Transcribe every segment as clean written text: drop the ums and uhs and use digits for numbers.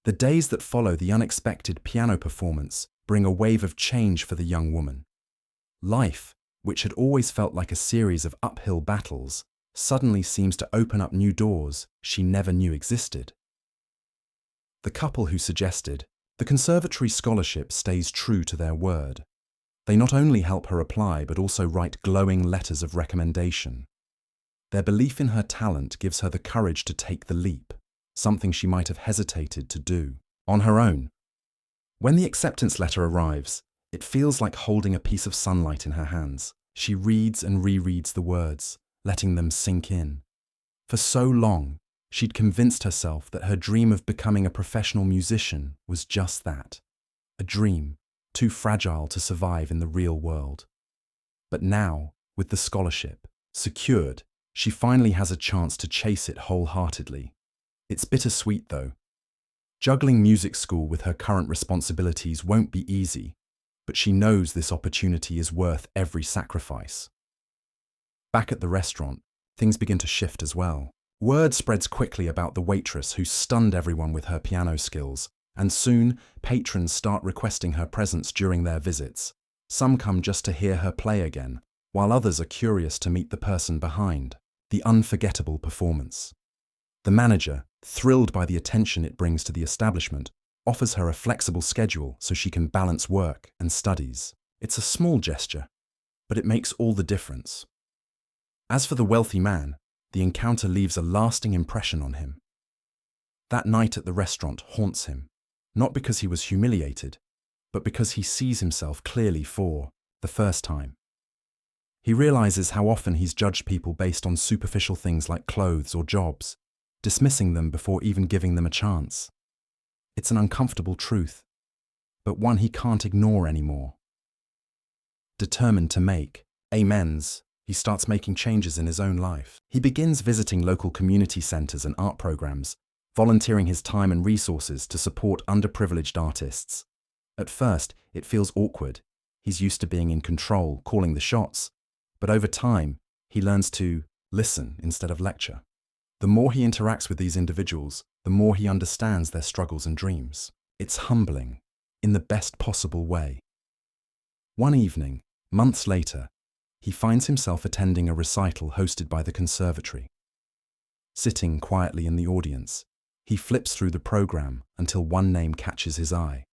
The days that follow the unexpected piano performance bring a wave of change for the young woman. Life, which had always felt like a series of uphill battles, suddenly seems to open up new doors she never knew existed. The couple who suggested the conservatory scholarship stays true to their word. They not only help her apply but also write glowing letters of recommendation. Their belief in her talent gives her the courage to take the leap, something she might have hesitated to do on her own. When the acceptance letter arrives, it feels like holding a piece of sunlight in her hands. She reads and rereads the words, letting them sink in. For so long, she'd convinced herself that her dream of becoming a professional musician was just that, a dream, too fragile to survive in the real world. But now, with the scholarship secured, she finally has a chance to chase it wholeheartedly. It's bittersweet, though. Juggling music school with her current responsibilities won't be easy, but she knows this opportunity is worth every sacrifice. Back at the restaurant, things begin to shift as well. Word spreads quickly about the waitress who stunned everyone with her piano skills, and soon patrons start requesting her presence during their visits. Some come just to hear her play again, while others are curious to meet the person behind the unforgettable performance. The manager, thrilled by the attention it brings to the establishment, offers her a flexible schedule so she can balance work and studies. It's a small gesture, but it makes all the difference. As for the wealthy man, the encounter leaves a lasting impression on him. That night at the restaurant haunts him, not because he was humiliated, but because he sees himself clearly for the first time. He realizes how often he's judged people based on superficial things like clothes or jobs, dismissing them before even giving them a chance. It's an uncomfortable truth, but one he can't ignore anymore. Determined to make amends, he starts making changes in his own life. He begins visiting local community centers and art programs, volunteering his time and resources to support underprivileged artists. At first, it feels awkward. He's used to being in control, calling the shots. But over time, he learns to listen instead of lecture. The more he interacts with these individuals, the more he understands their struggles and dreams. It's humbling, in the best possible way. One evening, months later, he finds himself attending a recital hosted by the conservatory. Sitting quietly in the audience, he flips through the program until one name catches his eye.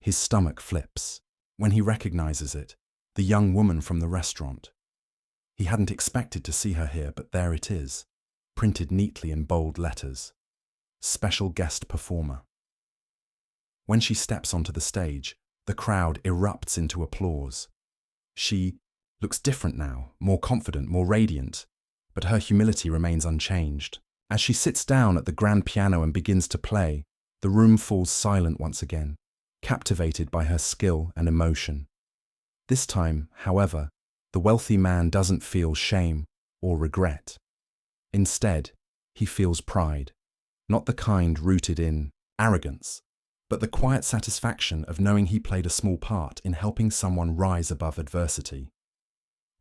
His stomach flips when he recognizes it, the young woman from the restaurant. He hadn't expected to see her here, but there it is, printed neatly in bold letters. Special guest performer. When she steps onto the stage, the crowd erupts into applause. She looks different now, more confident, more radiant, but her humility remains unchanged. As she sits down at the grand piano and begins to play, the room falls silent once again, captivated by her skill and emotion. This time, however, the wealthy man doesn't feel shame or regret. Instead, he feels pride, not the kind rooted in arrogance, but the quiet satisfaction of knowing he played a small part in helping someone rise above adversity.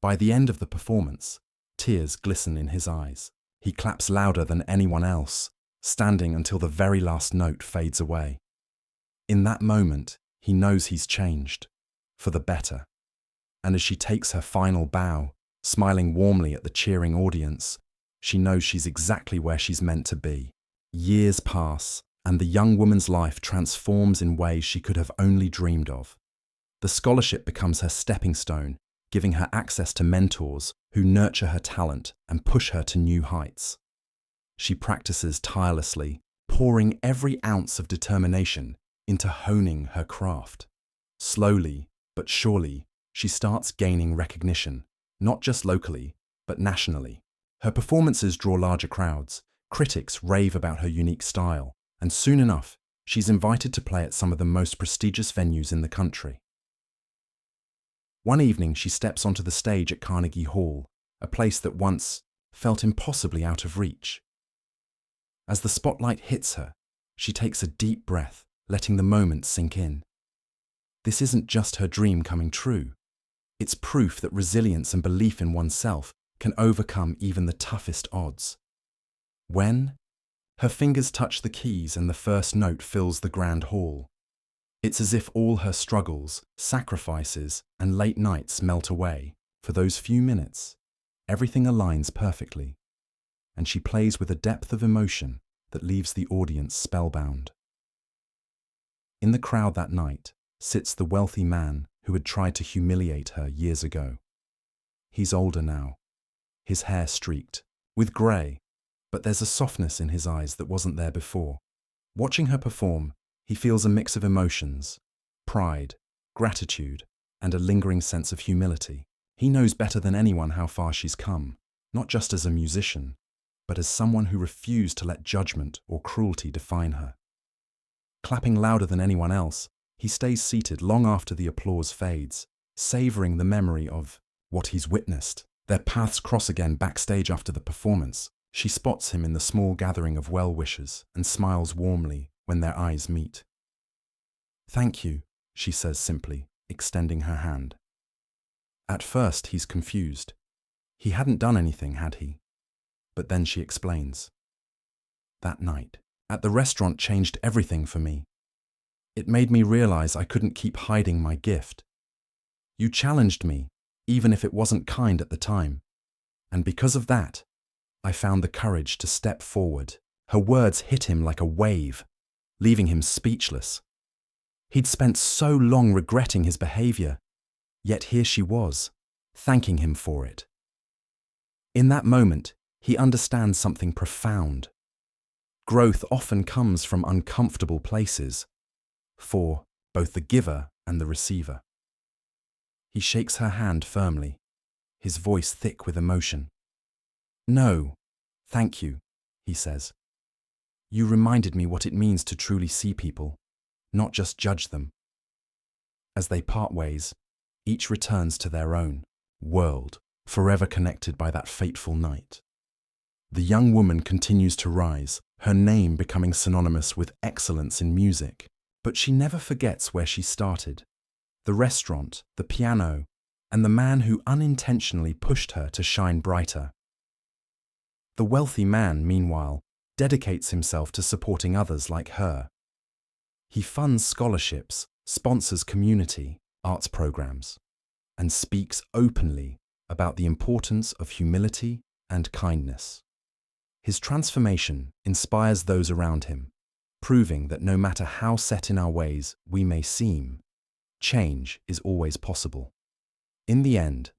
By the end of the performance, tears glisten in his eyes. He claps louder than anyone else, standing until the very last note fades away. In that moment, he knows he's changed, for the better. And as she takes her final bow, smiling warmly at the cheering audience, she knows she's exactly where she's meant to be. Years pass, and the young woman's life transforms in ways she could have only dreamed of. The scholarship becomes her stepping stone, giving her access to mentors who nurture her talent and push her to new heights. She practices tirelessly, pouring every ounce of determination into honing her craft. Slowly, but surely, she starts gaining recognition, not just locally, but nationally. Her performances draw larger crowds, critics rave about her unique style, and soon enough, she's invited to play at some of the most prestigious venues in the country. One evening, she steps onto the stage at Carnegie Hall, a place that once felt impossibly out of reach. As the spotlight hits her, she takes a deep breath, letting the moment sink in. This isn't just her dream coming true. It's proof that resilience and belief in oneself can overcome even the toughest odds. When Her fingers touch the keys and the first note fills the grand hall. It's as if all her struggles, sacrifices, and late nights melt away. For those few minutes, everything aligns perfectly, and she plays with a depth of emotion that leaves the audience spellbound. In the crowd that night sits the wealthy man who had tried to humiliate her years ago. He's older now, his hair streaked with grey, but there's a softness in his eyes that wasn't there before. Watching her perform, he feels a mix of emotions: pride, gratitude, and a lingering sense of humility. He knows better than anyone how far she's come, not just as a musician, but as someone who refused to let judgment or cruelty define her. Clapping louder than anyone else, he stays seated long after the applause fades, savouring the memory of what he's witnessed. Their paths cross again backstage after the performance. She spots him in the small gathering of well-wishers and smiles warmly when their eyes meet. "Thank you," she says simply, extending her hand. At first, he's confused. He hadn't done anything, had he? But then she explains. "That night at the restaurant changed everything for me. It made me realize I couldn't keep hiding my gift. You challenged me, even if it wasn't kind at the time. And because of that, I found the courage to step forward." Her words hit him like a wave, leaving him speechless. He'd spent so long regretting his behavior, yet here she was, thanking him for it. In that moment, he understands something profound. Growth often comes from uncomfortable places, for both the giver and the receiver. He shakes her hand firmly, his voice thick with emotion. "No, thank you," he says. "You reminded me what it means to truly see people, not just judge them." As they part ways, each returns to their own world, forever connected by that fateful night. The young woman continues to rise, her name becoming synonymous with excellence in music. But she never forgets where she started: the restaurant, the piano, and the man who unintentionally pushed her to shine brighter. The wealthy man, meanwhile, dedicates himself to supporting others like her. He funds scholarships, sponsors community arts programs, and speaks openly about the importance of humility and kindness. His transformation inspires those around him, proving that no matter how set in our ways we may seem, change is always possible. In the end,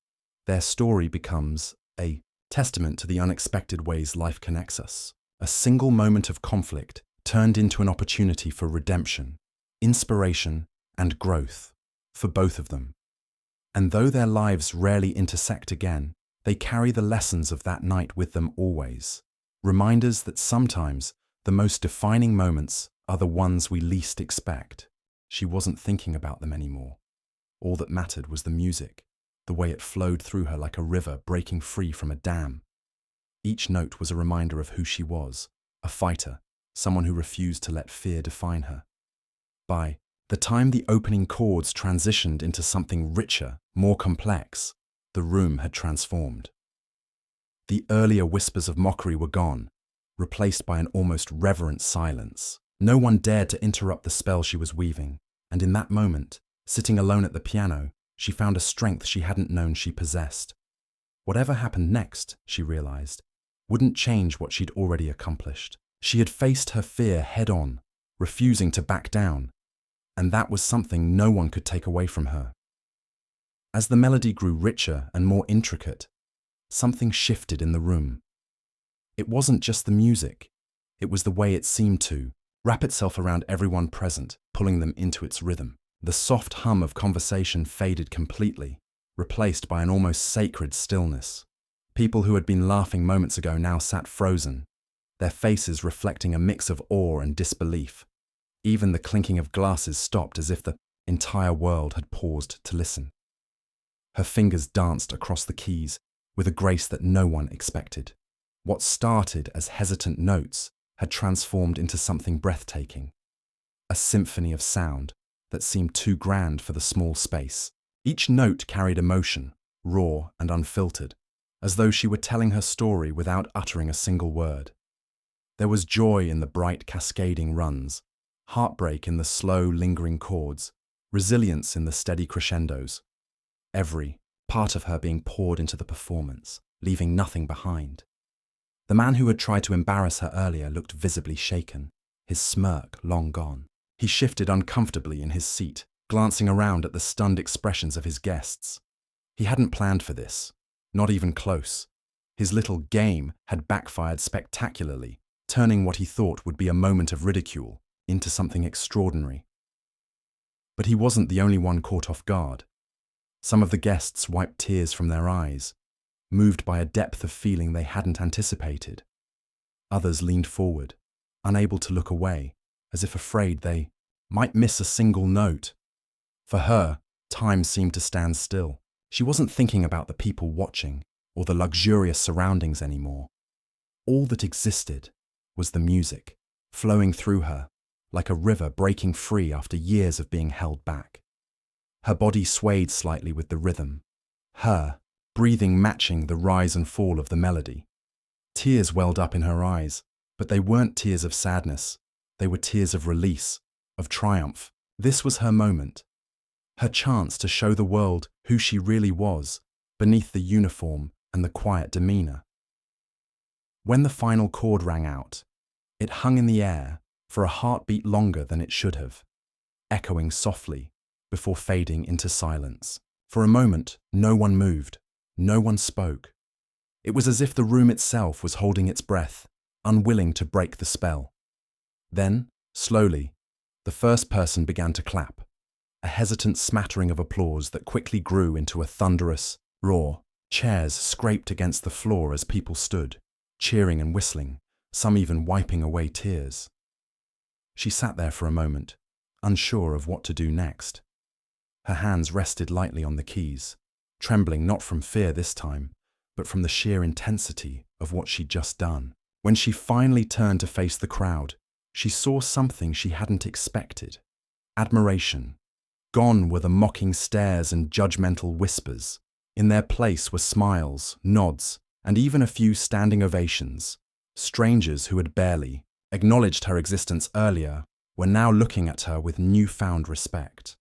their story becomes a testament to the unexpected ways life connects us. A single moment of conflict turned into an opportunity for redemption, inspiration, and growth for both of them. And though their lives rarely intersect again, they carry the lessons of that night with them always. Reminders that sometimes the most defining moments are the ones we least expect. She wasn't thinking about them anymore. All that mattered was the music, the way it flowed through her like a river breaking free from a dam. Each note was a reminder of who she was, a fighter, someone who refused to let fear define her. By the time the opening chords transitioned into something richer, more complex, the room had transformed. The earlier whispers of mockery were gone, replaced by an almost reverent silence. No one dared to interrupt the spell she was weaving, and in that moment, sitting alone at the piano, she found a strength she hadn't known she possessed. Whatever happened next, she realized, wouldn't change what she'd already accomplished. She had faced her fear head-on, refusing to back down, and that was something no one could take away from her. As the melody grew richer and more intricate, something shifted in the room. It wasn't just the music, it was the way it seemed to wrap itself around everyone present, pulling them into its rhythm. The soft hum of conversation faded completely, replaced by an almost sacred stillness. People who had been laughing moments ago now sat frozen, their faces reflecting a mix of awe and disbelief. Even the clinking of glasses stopped as if the entire world had paused to listen. Her fingers danced across the keys with a grace that no one expected. What started as hesitant notes had transformed into something breathtaking, a symphony of sound that seemed too grand for the small space. Each note carried emotion, raw and unfiltered, as though she were telling her story without uttering a single word. There was joy in the bright cascading runs, heartbreak in the slow, lingering chords, resilience in the steady crescendos. Every part of her being poured into the performance, leaving nothing behind. The man who had tried to embarrass her earlier looked visibly shaken, his smirk long gone. He shifted uncomfortably in his seat, glancing around at the stunned expressions of his guests. He hadn't planned for this, not even close. His little game had backfired spectacularly, turning what he thought would be a moment of ridicule into something extraordinary. But he wasn't the only one caught off guard. Some of the guests wiped tears from their eyes, moved by a depth of feeling they hadn't anticipated. Others leaned forward, unable to look away, as if afraid they might miss a single note. For her, time seemed to stand still. She wasn't thinking about the people watching or the luxurious surroundings anymore. All that existed was the music, flowing through her, like a river breaking free after years of being held back. Her body swayed slightly with the rhythm, her breathing matching the rise and fall of the melody. Tears welled up in her eyes, but they weren't tears of sadness. They were tears of release, of triumph. This was her moment, her chance to show the world who she really was, beneath the uniform and the quiet demeanor. When the final chord rang out, it hung in the air for a heartbeat longer than it should have, echoing softly before fading into silence. For a moment, no one moved, no one spoke. It was as if the room itself was holding its breath, unwilling to break the spell. Then, slowly, the first person began to clap, a hesitant smattering of applause that quickly grew into a thunderous roar. Chairs scraped against the floor as people stood, cheering and whistling, some even wiping away tears. She sat there for a moment, unsure of what to do next. Her hands rested lightly on the keys, trembling not from fear this time, but from the sheer intensity of what she'd just done. When she finally turned to face the crowd, she saw something she hadn't expected. Admiration. Gone were the mocking stares and judgmental whispers. In their place were smiles, nods, and even a few standing ovations. Strangers who had barely acknowledged her existence earlier were now looking at her with newfound respect.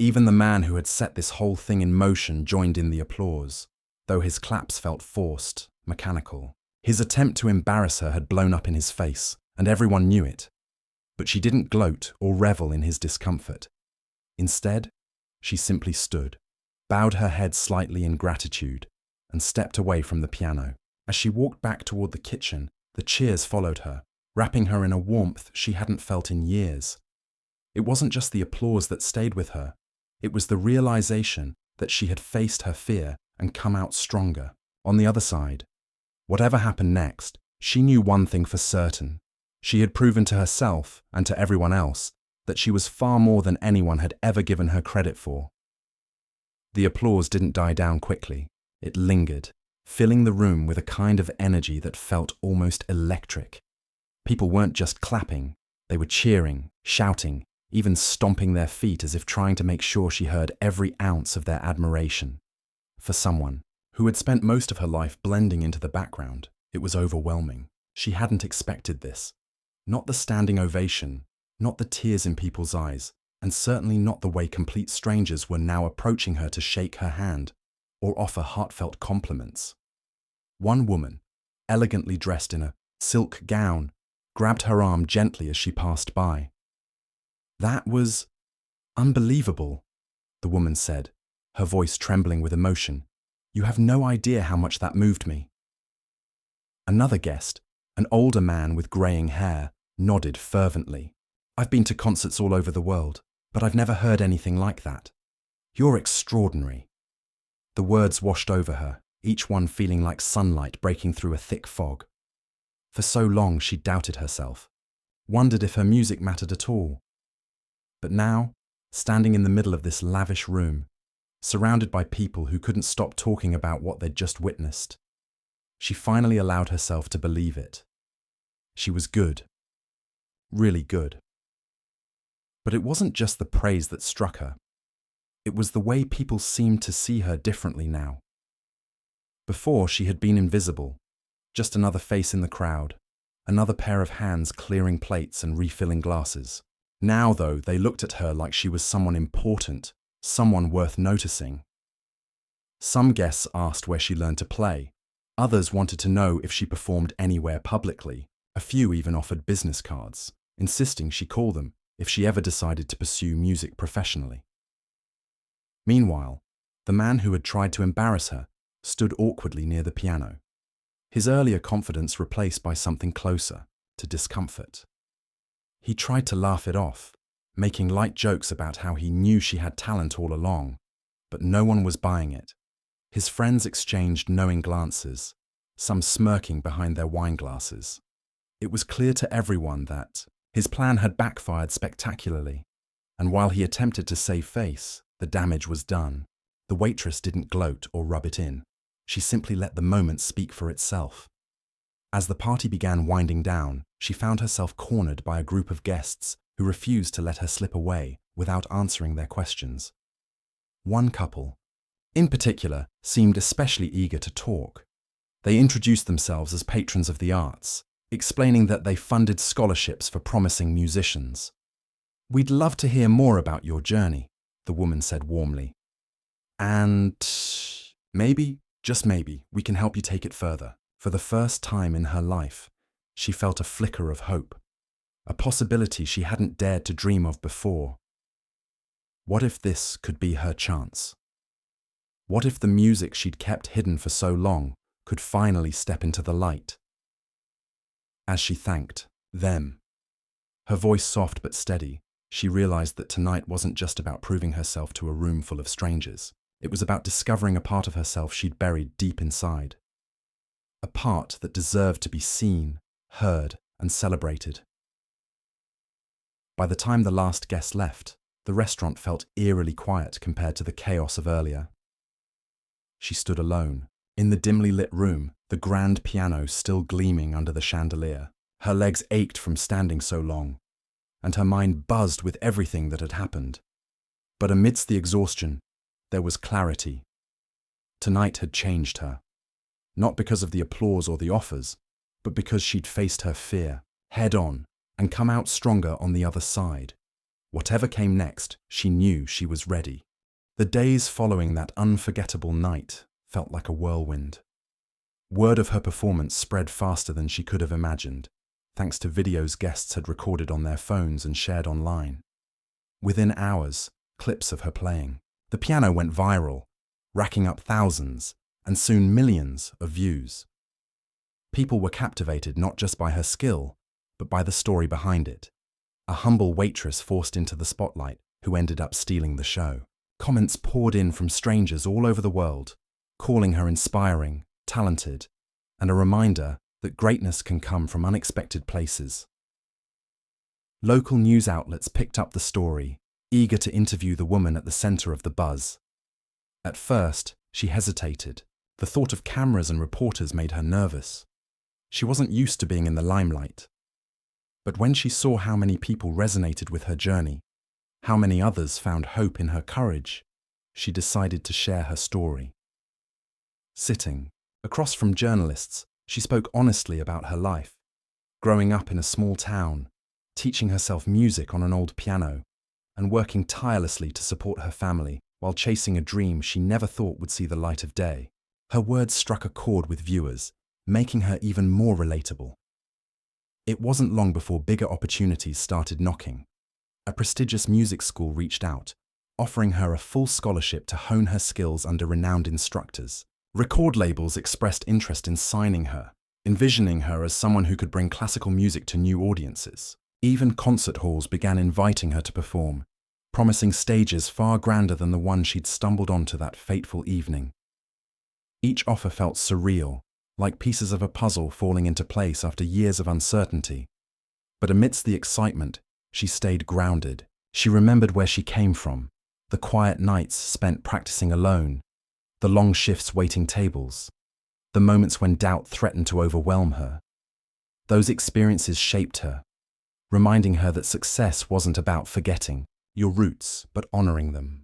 Even the man who had set this whole thing in motion joined in the applause, though his claps felt forced, mechanical. His attempt to embarrass her had blown up in his face, and everyone knew it. But she didn't gloat or revel in his discomfort. Instead, she simply stood, bowed her head slightly in gratitude, and stepped away from the piano. As she walked back toward the kitchen, the cheers followed her, wrapping her in a warmth she hadn't felt in years. It wasn't just the applause that stayed with her. It was the realization that she had faced her fear and come out stronger. On the other side, whatever happened next, she knew one thing for certain. She had proven to herself and to everyone else that she was far more than anyone had ever given her credit for. The applause didn't die down quickly. It lingered, filling the room with a kind of energy that felt almost electric. People weren't just clapping, they were cheering, shouting, even stomping their feet as if trying to make sure she heard every ounce of their admiration. For someone who had spent most of her life blending into the background, it was overwhelming. She hadn't expected this. Not the standing ovation, not the tears in people's eyes, and certainly not the way complete strangers were now approaching her to shake her hand or offer heartfelt compliments. One woman, elegantly dressed in a silk gown, grabbed her arm gently as she passed by. "That was unbelievable," the woman said, her voice trembling with emotion. "You have no idea how much that moved me." Another guest, an older man with greying hair, nodded fervently. "I've been to concerts all over the world, but I've never heard anything like that. You're extraordinary." The words washed over her, each one feeling like sunlight breaking through a thick fog. For so long she'd doubted herself, wondered if her music mattered at all. But now, standing in the middle of this lavish room, surrounded by people who couldn't stop talking about what they'd just witnessed, she finally allowed herself to believe it. She was good. Really good. But it wasn't just the praise that struck her. It was the way people seemed to see her differently now. Before, she had been invisible, just another face in the crowd, another pair of hands clearing plates and refilling glasses. Now, though, they looked at her like she was someone important, someone worth noticing. Some guests asked where she learned to play. Others wanted to know if she performed anywhere publicly. A few even offered business cards, insisting she call them if she ever decided to pursue music professionally. Meanwhile, the man who had tried to embarrass her stood awkwardly near the piano, his earlier confidence replaced by something closer to discomfort. He tried to laugh it off, making light jokes about how he knew she had talent all along, but no one was buying it. His friends exchanged knowing glances, some smirking behind their wine glasses. It was clear to everyone that his plan had backfired spectacularly, and while he attempted to save face, the damage was done. The waitress didn't gloat or rub it in. She simply let the moment speak for itself. As the party began winding down, she found herself cornered by a group of guests who refused to let her slip away without answering their questions. One couple, in particular, seemed especially eager to talk. They introduced themselves as patrons of the arts, explaining that they funded scholarships for promising musicians. "We'd love to hear more about your journey," the woman said warmly. "And maybe, just maybe, we can help you take it further." For the first time in her life, she felt a flicker of hope, a possibility she hadn't dared to dream of before. What if this could be her chance? What if the music she'd kept hidden for so long could finally step into the light? As she thanked them, her voice soft but steady, she realized that tonight wasn't just about proving herself to a room full of strangers. It was about discovering a part of herself she'd buried deep inside. A part that deserved to be seen, heard, and celebrated. By the time the last guest left, the restaurant felt eerily quiet compared to the chaos of earlier. She stood alone, in the dimly lit room, the grand piano still gleaming under the chandelier. Her legs ached from standing so long, and her mind buzzed with everything that had happened. But amidst the exhaustion, there was clarity. Tonight had changed her. Not because of the applause or the offers, but because she'd faced her fear, head on, and come out stronger on the other side. Whatever came next, she knew she was ready. The days following that unforgettable night felt like a whirlwind. Word of her performance spread faster than she could have imagined, thanks to videos guests had recorded on their phones and shared online. Within hours, clips of her playing. The piano went viral, racking up thousands, and soon millions of views. People were captivated not just by her skill, but by the story behind it. A humble waitress forced into the spotlight who ended up stealing the show. Comments poured in from strangers all over the world, calling her inspiring, talented, and a reminder that greatness can come from unexpected places. Local news outlets picked up the story, eager to interview the woman at the center of the buzz. At first, she hesitated. The thought of cameras and reporters made her nervous. She wasn't used to being in the limelight. But when she saw how many people resonated with her journey, how many others found hope in her courage, she decided to share her story. Sitting across from journalists, she spoke honestly about her life, growing up in a small town, teaching herself music on an old piano, and working tirelessly to support her family while chasing a dream she never thought would see the light of day. Her words struck a chord with viewers, making her even more relatable. It wasn't long before bigger opportunities started knocking. A prestigious music school reached out, offering her a full scholarship to hone her skills under renowned instructors. Record labels expressed interest in signing her, envisioning her as someone who could bring classical music to new audiences. Even concert halls began inviting her to perform, promising stages far grander than the one she'd stumbled onto that fateful evening. Each offer felt surreal, like pieces of a puzzle falling into place after years of uncertainty. But amidst the excitement, she stayed grounded. She remembered where she came from, the quiet nights spent practicing alone, the long shifts waiting tables, the moments when doubt threatened to overwhelm her. Those experiences shaped her, reminding her that success wasn't about forgetting your roots, but honoring them.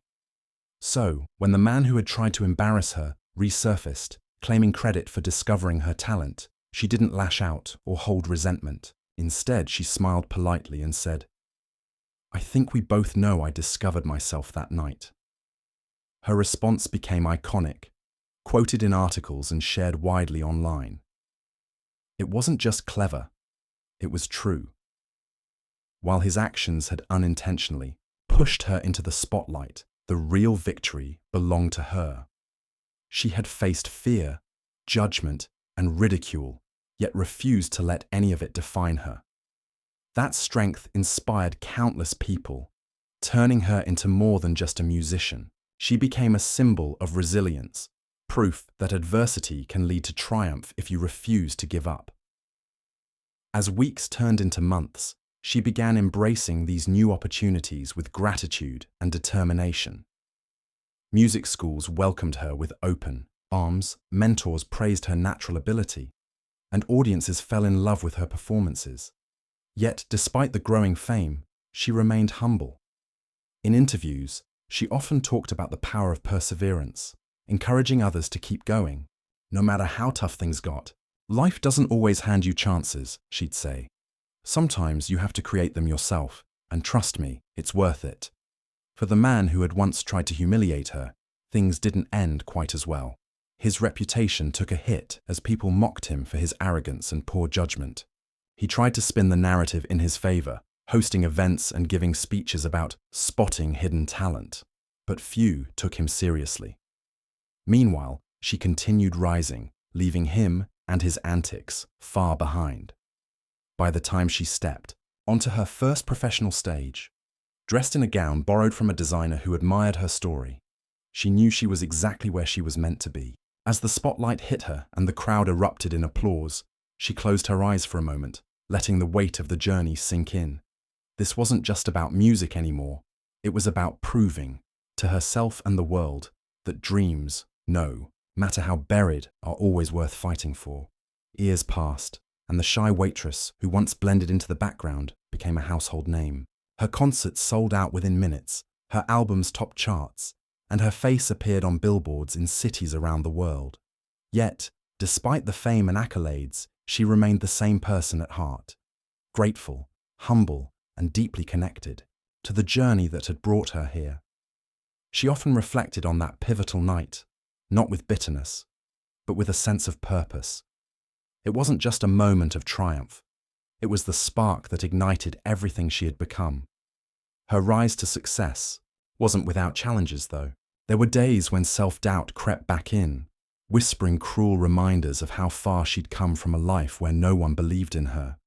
So, when the man who had tried to embarrass her resurfaced, claiming credit for discovering her talent, She didn't lash out or hold resentment. Instead, she smiled politely and said, "I think we both know I discovered myself that night." Her response became iconic, quoted in articles and shared widely online. It wasn't just clever, it was true. While his actions had unintentionally pushed her into the spotlight, the real victory belonged to her. She had faced fear, judgment, and ridicule, yet refused to let any of it define her. That strength inspired countless people, turning her into more than just a musician. She became a symbol of resilience, proof that adversity can lead to triumph if you refuse to give up. As weeks turned into months, she began embracing these new opportunities with gratitude and determination. Music schools welcomed her with open arms, mentors praised her natural ability, and audiences fell in love with her performances. Yet, despite the growing fame, she remained humble. In interviews, she often talked about the power of perseverance, encouraging others to keep going, no matter how tough things got. "Life doesn't always hand you chances," she'd say. "Sometimes you have to create them yourself, and trust me, it's worth it." For the man who had once tried to humiliate her, things didn't end quite as well. His reputation took a hit as people mocked him for his arrogance and poor judgment. He tried to spin the narrative in his favor, hosting events and giving speeches about spotting hidden talent, but few took him seriously. Meanwhile, she continued rising, leaving him and his antics far behind. By the time she stepped onto her first professional stage, dressed in a gown borrowed from a designer who admired her story, she knew she was exactly where she was meant to be. As the spotlight hit her and the crowd erupted in applause, she closed her eyes for a moment, letting the weight of the journey sink in. This wasn't just about music anymore. It was about proving, to herself and the world, that dreams, no matter how buried, are always worth fighting for. Years passed, and the shy waitress who once blended into the background became a household name. Her concerts sold out within minutes, her albums topped charts, and her face appeared on billboards in cities around the world. Yet, despite the fame and accolades, she remained the same person at heart, grateful, humble, and deeply connected to the journey that had brought her here. She often reflected on that pivotal night, not with bitterness, but with a sense of purpose. It wasn't just a moment of triumph. It was the spark that ignited everything she had become. Her rise to success wasn't without challenges, though. There were days when self-doubt crept back in, whispering cruel reminders of how far she'd come from a life where no one believed in her.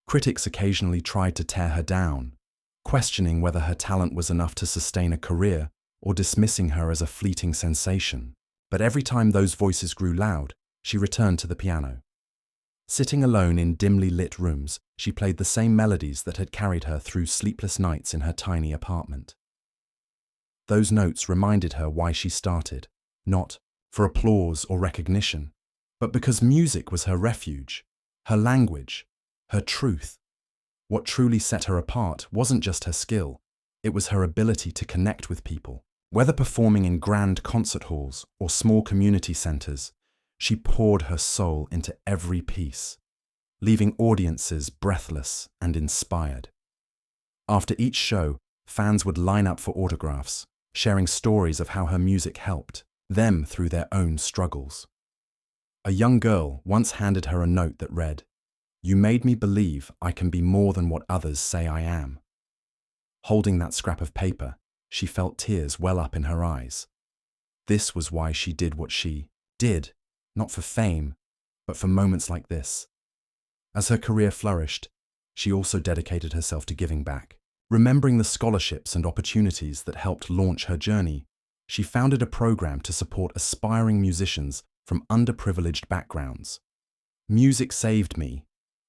Critics occasionally tried to tear her down, questioning whether her talent was enough to sustain a career or dismissing her as a fleeting sensation. But every time those voices grew loud, she returned to the piano. Sitting alone in dimly lit rooms, she played the same melodies that had carried her through sleepless nights in her tiny apartment. Those notes reminded her why she started, not for applause or recognition, but because music was her refuge, her language, her truth. What truly set her apart wasn't just her skill, it was her ability to connect with people. Whether performing in grand concert halls or small community centers, she poured her soul into every piece, leaving audiences breathless and inspired. After each show, fans would line up for autographs, sharing stories of how her music helped them through their own struggles. A young girl once handed her a note that read, "You made me believe I can be more than what others say I am." Holding that scrap of paper, she felt tears well up in her eyes. This was why she did what she did, not for fame, but for moments like this. As her career flourished, she also dedicated herself to giving back. Remembering the scholarships and opportunities that helped launch her journey, she founded a program to support aspiring musicians from underprivileged backgrounds. "Music saved me,"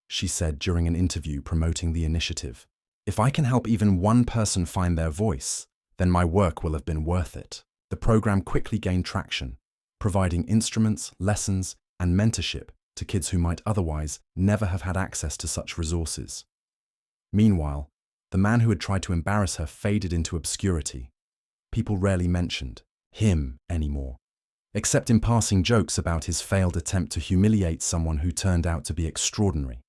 she said during an interview promoting the initiative. "If I can help even one person find their voice, then my work will have been worth it." The program quickly gained traction, providing instruments, lessons, and mentorship to kids who might otherwise never have had access to such resources. Meanwhile, the man who had tried to embarrass her faded into obscurity. People rarely mentioned him anymore. except in passing jokes about his failed attempt to humiliate someone who turned out to be extraordinary.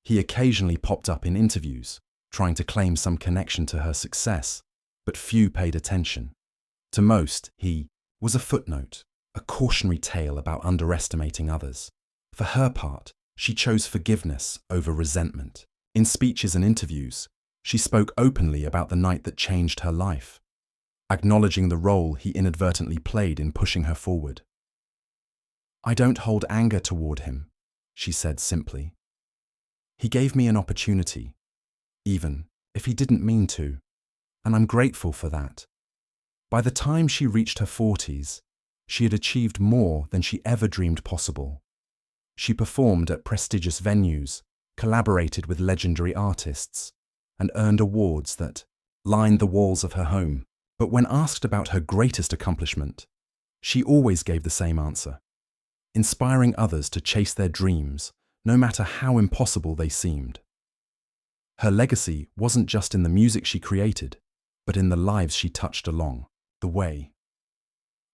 He occasionally popped up in interviews, trying to claim some connection to her success, but few paid attention. To most, he was a footnote, a cautionary tale about underestimating others. For her part, she chose forgiveness over resentment. In speeches and interviews, she spoke openly about the night that changed her life, acknowledging the role he inadvertently played in pushing her forward. "I don't hold anger toward him," she said simply. "He gave me an opportunity, even if he didn't mean to, and I'm grateful for that." By the time she reached her 40s, she had achieved more than she ever dreamed possible. She performed at prestigious venues, collaborated with legendary artists, and earned awards that lined the walls of her home. But when asked about her greatest accomplishment, she always gave the same answer: inspiring others to chase their dreams, no matter how impossible they seemed. Her legacy wasn't just in the music she created, but in the lives she touched along the way.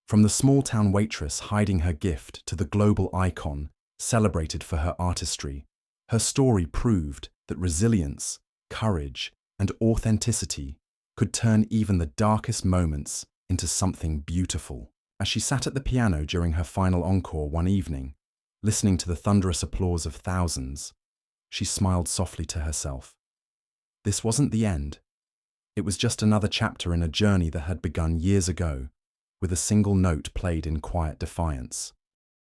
From the small-town waitress hiding her gift to the global icon celebrated for her artistry, her story proved that resilience, courage, and authenticity could turn even the darkest moments into something beautiful. As she sat at the piano during her final encore one evening, listening to the thunderous applause of thousands, she smiled softly to herself. This wasn't the end. It was just another chapter in a journey that had begun years ago, with a single note played in quiet defiance.